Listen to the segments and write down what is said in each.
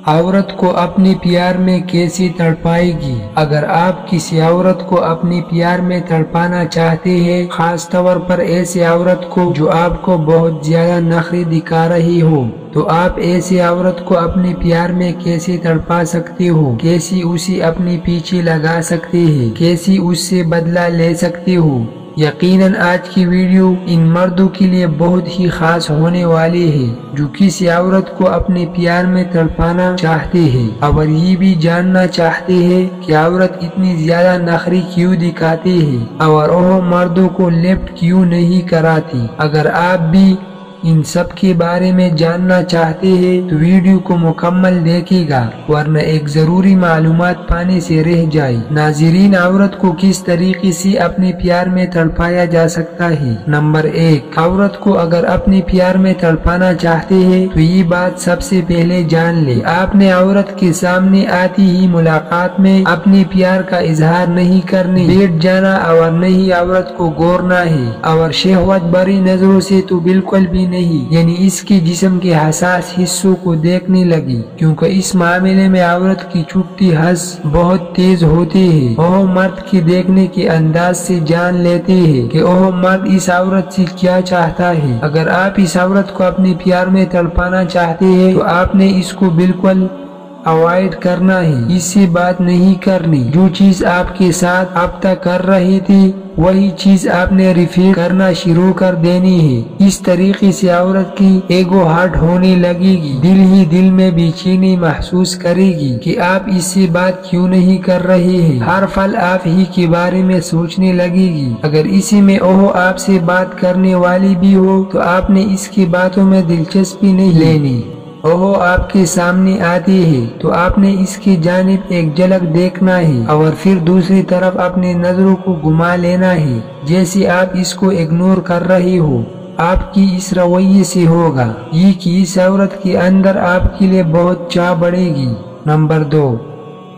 عورت کو اپنے پیار میں کیسے تڑپائے گی؟ اگر آپ کسی عورت کو اپنے پیار میں تڑپانا چاہتے ہیں، خاص طور پر ایسے عورت کو جو آپ کو بہت زیادہ نخرے دکھا رہی ہو، تو آپ ایسے عورت کو اپنے پیار میں کیسے تڑپا سکتے ہو؟ کیسے اسے اپنے پیچھے لگا سکتے ہیں؟ کیسے اس سے بدلہ لے سکتے ہو؟ یقیناً آج کی ویڈیو ان مردوں کے لیے بہت ہی خاص ہونے والی ہے جو کسی عورت کو اپنے پیار میں تڑپانا چاہتے ہیں اور یہ بھی جاننا چاہتے ہیں کہ عورت اتنی زیادہ نخری کیوں دکھاتے ہیں اور وہ مردوں کو لیفٹ کیوں نہیں کراتی۔ اگر آپ بھی ان سب کے بارے میں جاننا چاہتے ہیں تو ویڈیو کو مکمل دیکھے گا، ورنہ ایک ضروری معلومات پانے سے رہ جائے۔ ناظرین، عورت کو کس طریقے سے اپنے پیار میں تڑپایا جا سکتا ہے؟ نمبر 1، عورت کو اگر اپنے پیار میں تڑپانا چاہتے ہیں تو یہ بات سب سے پہلے جان لے، آپ نے عورت کے سامنے آتی ہی ملاقات میں اپنے پیار کا اظہار نہیں کرنے بیٹھ جانا اور نہیں عورت کو گورنا ہے، اور شہوت بری نظروں سے تو بالکل بھی نہیں، یعنی اس کے جسم کے حساس حصوں کو دیکھنے لگی، کیونکہ اس معاملے میں عورت کی چھٹی حس بہت تیز ہوتی ہے۔ وہ مرد کے دیکھنے کے انداز سے جان لیتے ہیں کہ وہ مرد اس عورت سے کیا چاہتا ہے۔ اگر آپ اس عورت کو اپنے پیار میں تڑپانا چاہتے ہیں تو آپ نے اس کو بالکل اوائڈ کرنا ہے، اس سے بات نہیں کرنی۔ جو چیز آپ کے ساتھ اب تک کر رہی تھی وہی چیز آپ نے ریپیٹ کرنا شروع کر دینی ہے۔ اس طریقے سے عورت کی ایگو ہارٹ ہونے لگے گی، دل ہی دل میں بے چینی محسوس کرے گی کہ آپ اس سے بات کیوں نہیں کر رہے ہیں، ہر پل آپ ہی کے بارے میں سوچنے لگے گی۔ اگر اسی میں وہ آپ سے بات کرنے والی بھی ہو تو آپ نے اس کی باتوں میں دلچسپی نہیں لینی۔ وہ آپ کے سامنے آتی ہے تو آپ نے اس کی جانب ایک جھلک دیکھنا ہے اور پھر دوسری طرف اپنے نظروں کو گھما لینا ہے جیسے آپ اس کو اگنور کر رہے ہو۔ آپ کی اس رویے سے ہوگا یہ کہ اس عورت کے اندر آپ کے لیے بہت چاہ بڑھے گی۔ نمبر 2،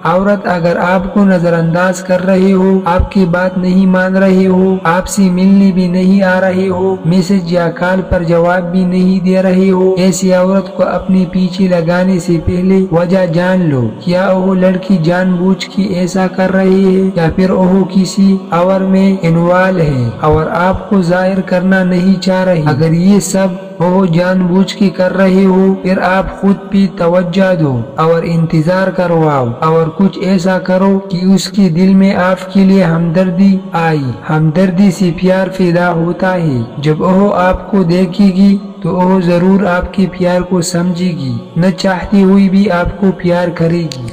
عورت اگر آپ کو نظر انداز کر رہے ہو، آپ کی بات نہیں مان رہے ہو، آپ سے ملنے بھی نہیں آ رہے ہو، میسج یا کال پر جواب بھی نہیں دے رہے ہو، ایسی عورت کو اپنے پیچھے لگانے سے پہلے وجہ جان لو۔ کیا وہ لڑکی جان بوجھ کے ایسا کر رہی ہے یا پھر وہ کسی اور میں انوالو ہے اور آپ کو ظاہر کرنا نہیں چاہ رہی؟ اگر یہ سب وہ جان بوجھ کے کر رہے ہو پھر آپ خود بھی توجہ دو اور انتظار کرواؤ اور کچھ ایسا کرو کہ اس کے دل میں آپ کے لیے ہمدردی آئی۔ ہمدردی سے پیار پیدا ہوتا ہے۔ جب وہ آپ کو دیکھے گی تو وہ ضرور آپ کے پیار کو سمجھے گی، نہ چاہتی ہوئی بھی آپ کو پیار کرے گی۔